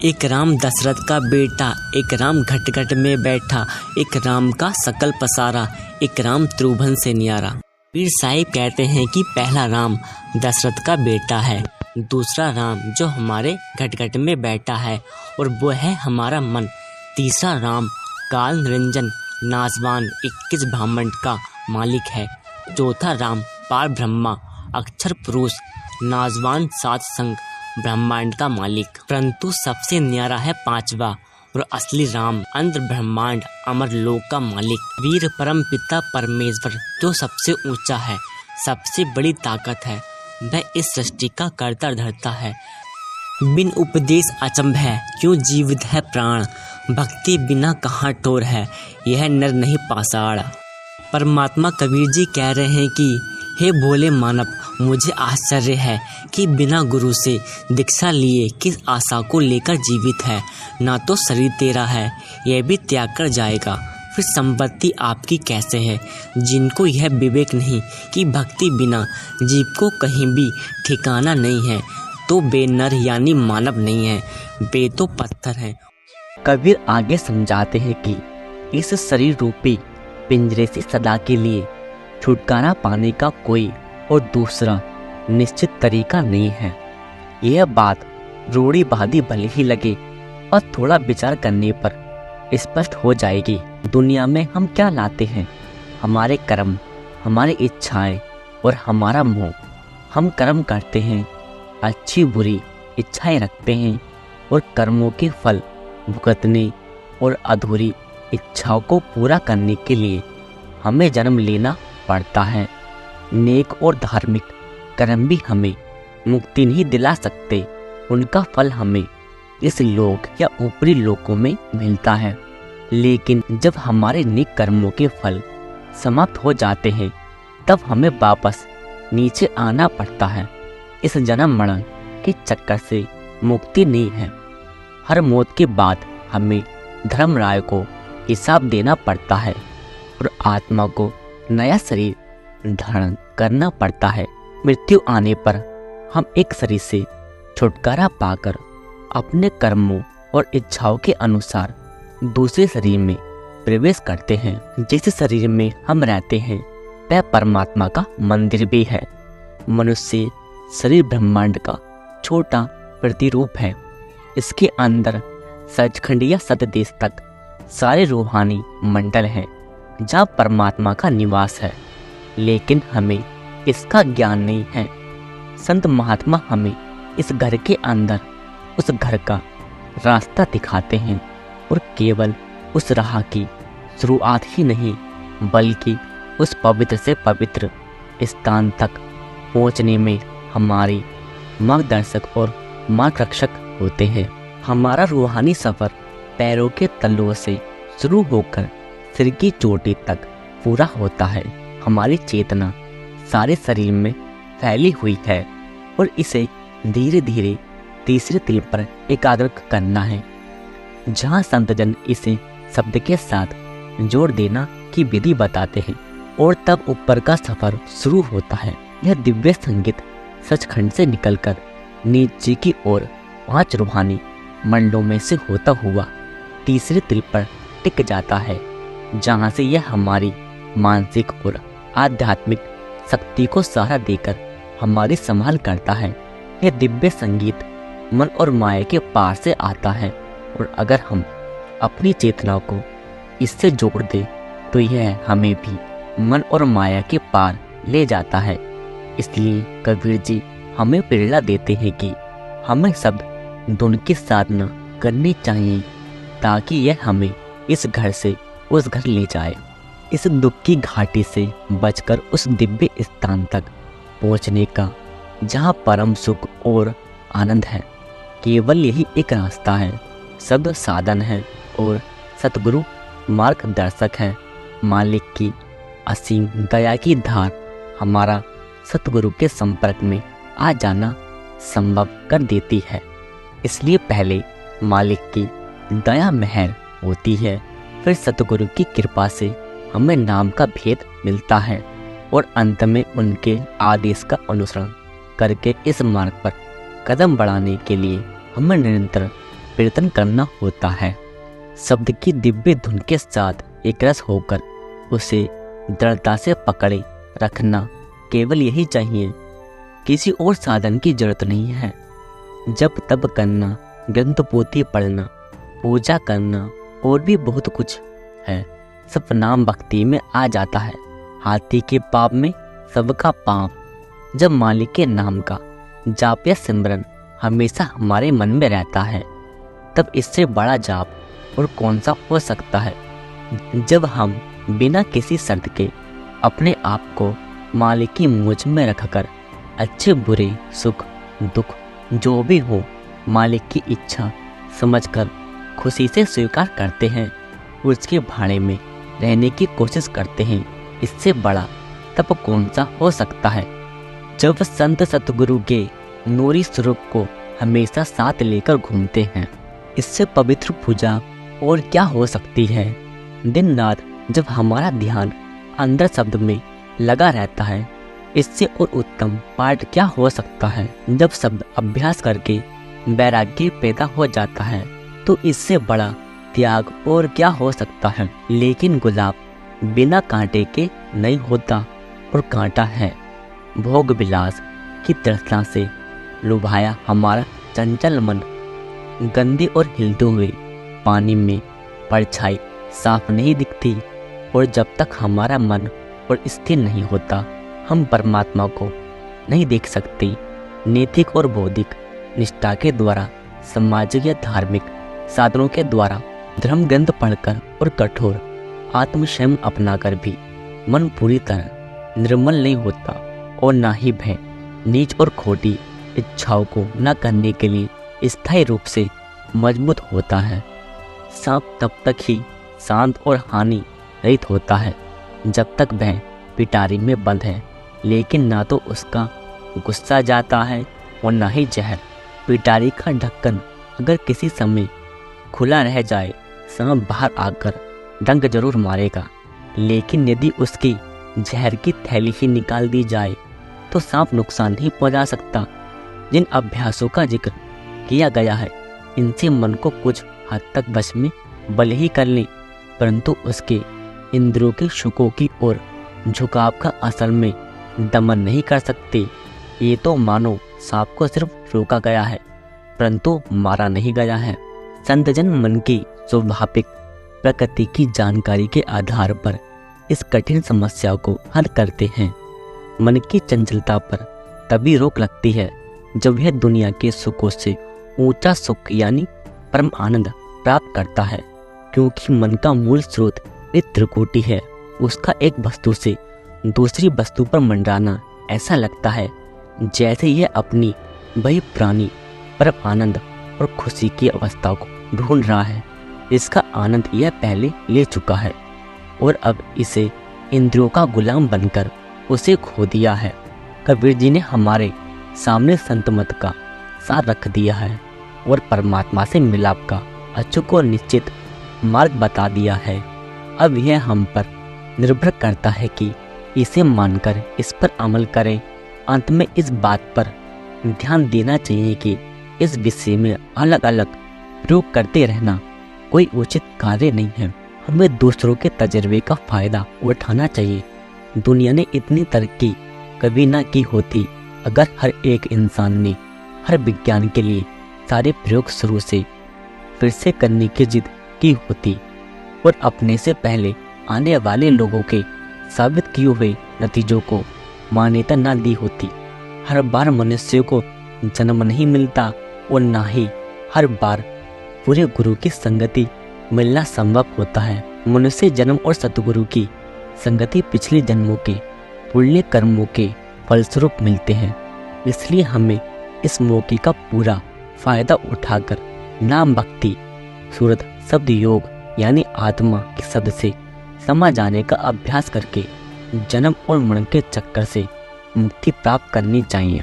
एक राम दशरथ का बेटा, एक राम घट घट में बैठा, एक राम का सकल पसारा, एक राम त्रिभुवन से न्यारा। पीर साहिब कहते हैं कि पहला राम दशरथ का बेटा है, दूसरा राम जो हमारे घट घट में बैठा है और वो है हमारा मन, तीसरा राम काल निरंजन नासवान 21 ब्रह्मांड का मालिक है, चौथा राम पार ब्रह्मा अक्षर पुरुष नासवान सात संग ब्रह्मांड का मालिक, परंतु सबसे न्यारा है पांचवा और असली राम अंतर ब्रह्मांड अमर लोक का मालिक, वीर परम पिता परमेश्वर जो सबसे ऊंचा है, सबसे बड़ी ताकत है, वह इस सृष्टि का कर्ता धर्ता है। बिन उपदेश अचंभ है क्यों जीवित है प्राण, भक्ति बिना कहाँ ठोर है, यह नर नहीं पाषाण। परमात्मा कबीर जी कह रहे हैं कि हे भोले मानव, मुझे आश्चर्य है कि बिना गुरु से दीक्षा लिए किस आशा को लेकर जीवित है। ना तो शरीर तेरा है, यह भी त्याग कर जाएगा, फिर संपत्ति आपकी कैसे है। जिनको यह विवेक नहीं कि भक्ति बिना जीव को कहीं भी ठिकाना नहीं है, तो बे नर यानी मानव नहीं है, बे तो पत्थर है। कबीर आगे समझाते हैं कि इस शरीर रूपी पिंजरे से सदा के लिए छुटकारा पाने का कोई और दूसरा निश्चित तरीका नहीं है। यह बात रूढ़िवादी भले ही लगे और थोड़ा विचार करने पर स्पष्ट हो जाएगी। दुनिया में हम क्या लाते हैं? हमारे कर्म, हमारी इच्छाएं और हमारा मोह। हम कर्म करते हैं, अच्छी बुरी इच्छाएं रखते हैं और कर्मों के फल भुगतने और अधूरी इच्छाओं को पूरा करने के लिए हमें जन्म लेना पड़ता है। नेक और धार्मिक कर्म भी हमें मुक्ति नहीं दिला सकते, उनका फल हमें इस लोक या ऊपरी लोकों में मिलता है। लेकिन जब हमारे नेक कर्मों के फल समाप्त हो जाते हैं, तब हमें वापस नीचे आना पड़ता है। इस जन्म मरण के चक्कर से मुक्ति नहीं है। हर मौत के बाद हमें धर्मराय को हिसाब देना पड़ता है और आत्मा को नया शरीर धारण करना पड़ता है। मृत्यु आने पर हम एक शरीर से छुटकारा पाकर अपने कर्मों और इच्छाओं के अनुसार दूसरे शरीर में प्रवेश करते हैं। जिस शरीर में हम रहते हैं वह परमात्मा का मंदिर भी है। मनुष्य शरीर ब्रह्मांड का छोटा प्रतिरूप है। इसके अंदर सचखंड या सतदेश तक सारे रूहानी मंडल हैं जहाँ परमात्मा का निवास है, लेकिन हमें इसका ज्ञान नहीं है। संत महात्मा हमें इस घर के अंदर उस घर का रास्ता दिखाते हैं और केवल उस राह की शुरुआत ही नहीं बल्कि उस पवित्र से पवित्र स्थान तक पहुँचने में हमारी मार्गदर्शक और मार्गरक्षक होते हैं। हमारा रूहानी सफ़र पैरों के तलुओं से शुरू होकर सिर की चोटी तक पूरा होता है। हमारी चेतना सारे शरीर में फैली हुई है और इसे धीरे धीरे तीसरे तिल पर एकाग्र करना है, जहाँ संतजन इसे शब्द के साथ जोड़ देना की विधि बताते हैं और तब ऊपर का सफर शुरू होता है। यह दिव्य संगीत सचखंड से निकलकर नीचे की ओर 5 रूहानी मंडलों में से होता हुआ तीसरे तिल पर टिक जाता है, जहाँ से यह हमारी मानसिक और आध्यात्मिक शक्ति को सहारा देकर हमारी संभाल करता है। यह दिव्य संगीत मन और माया के पार से आता है और अगर हम अपनी चेतना को इससे जोड़ दें तो यह हमें भी मन और माया के पार ले जाता है। इसलिए कबीर जी हमें प्रेरणा देते हैं कि हमें सब धुन की साधना करनी चाहिए ताकि यह हमें इस घर से उस घर ले जाए, इस दुख की घाटी से बचकर उस दिव्य स्थान तक पहुंचने का जहां परम सुख और आनंद है। केवल यही एक रास्ता है, शब्द साधन है और सतगुरु मार्गदर्शक है। मालिक की असीम दया की धार हमारा सतगुरु के संपर्क में आ जाना संभव कर देती है। इसलिए पहले मालिक की दया मेहर होती है, फिर सतगुरु की कृपा से हमें नाम का भेद मिलता है और अंत में उनके आदेश का अनुसरण करके इस मार्ग पर कदम बढ़ाने के लिए हमें निरंतर कीर्तन करना होता है। शब्द की दिव्य धुन के साथ एक रस होकर उसे दृढ़ता से पकड़े रखना, केवल यही चाहिए, किसी और साधन की जरूरत नहीं है। जप तप करना, ग्रंथ पोथी पढ़ना, पूजा करना और भी बहुत कुछ है, सब नाम भक्ति में आ जाता है। हाथी के पाप में सबका पाप। जब मालिक के नाम का जाप या सिमरन हमेशा हमारे मन में रहता है, तब इससे बड़ा जाप और कौन सा हो सकता है। जब हम बिना किसी शर्त के अपने आप को मालिक की मुझ में रखकर अच्छे बुरे सुख दुख जो भी हो मालिक की इच्छा समझकर खुशी से स्वीकार करते हैं, उसके भाड़े में रहने की कोशिश करते हैं, इससे बड़ा तप कौन सा हो सकता है। जब संत सतगुरु के नूरी स्वरूप को हमेशा साथ लेकर घूमते हैं, इससे पवित्र पूजा और क्या हो सकती है। दिन रात जब हमारा ध्यान अंदर शब्द में लगा रहता है, इससे और उत्तम पाठ क्या हो सकता है। जब शब्द अभ्यास करके वैराग्य पैदा हो जाता है, तो इससे बड़ा त्याग और क्या हो सकता है। लेकिन गुलाब बिना कांटे के नहीं होता, और कांटा है। भोग विलास की तृष्णा से लुभाया हमारा चंचल मन गंदे और हिलते हुए पानी में परछाई साफ नहीं दिखती, और जब तक हमारा मन और स्थिर नहीं होता, हम परमात्मा को नहीं देख सकते। नैतिक और बौद्धिक निष्ठा के द्वारा, सामाजिक या धार्मिक साधनों के द्वारा, धर्म ग्रंथ पढ़कर और कठोर आत्मसंयम अपनाकर भी मन पूरी तरह निर्मल नहीं होता, और ना ही भय नीच और खोटी इच्छाओं को न करने के लिए स्थायी रूप से मजबूत होता है। सांप तब तक ही शांत और हानि रहित होता है जब तक वह पिटारी में बंद है, लेकिन ना तो उसका गुस्सा जाता है और ना ही जहर। पिटारी का ढक्कन अगर किसी समय खुला रह जाए, सांप बाहर आकर डंक जरूर मारेगा, लेकिन यदि उसकी जहर की थैली ही निकाल दी जाए तो सांप नुकसान नहीं पहुंचा सकता। जिन अभ्यासों का जिक्र किया गया है, इनसे मन को कुछ हद तक वश में भले ही कर ले, परंतु उसके इंद्रियों के सुखों की ओर झुकाव का असल में दमन नहीं कर सकते। ये तो मानो सांप को सिर्फ रोका गया है, परंतु मारा नहीं गया है। संतजन मन की स्वाभाविक प्रकृति की जानकारी के आधार पर इस कठिन समस्या को हल करते हैं। मन की चंचलता पर तभी रोक लगती है जब यह दुनिया के सुखों से ऊंचा सुख यानी परम आनंद प्राप्त करता है, क्योंकि मन का मूल स्रोत एक त्रिकोटि है। उसका एक वस्तु से दूसरी वस्तु पर मंडराना ऐसा लगता है जैसे यह अपनी वही पुरानी परम आनंद और खुशी की अवस्था को ढूंढ रहा है। इसका आनंद यह पहले ले चुका है और अब इसे इंद्रियों का गुलाम बनकर उसे खो दिया है। कबीर जी ने हमारे सामने संत मत का सार रख दिया है और परमात्मा से मिलाप का अचूक और निश्चित मार्ग बता दिया है। अब यह हम पर निर्भर करता है कि इसे मानकर इस पर अमल करें। अंत में इस बात पर ध्यान देना चाहिए कि इस विषय में अलग अलग प्रयोग करते रहना कोई उचित कार्य नहीं है। हमें दूसरों के तजर्बे का फायदा उठाना चाहिए। दुनिया ने इतनी तरक्की कभी ना की होती अगर हर एक इंसान ने हर विज्ञान के लिए सारे प्रयोग शुरू से फिर से करने की जिद की होती और अपने से पहले आने वाले लोगों के साबित किए हुए नतीजों को मान्यता ना दी होती। हर बार मनुष्य को जन्म नहीं मिलता और ना ही हर बार पूरे गुरु की संगति मिलना संभव होता है। मनुष्य जन्म और सतगुरु की संगति पिछले जन्मों के पुण्य कर्मों के फलस्वरूप मिलते हैं। इसलिए हमें इस मौके का पूरा फायदा उठाकर नाम भक्ति सूरत शब्द योग यानी आत्मा के शब्द से समा जाने का अभ्यास करके जन्म और मरण के चक्कर से मुक्ति प्राप्त करनी चाहिए।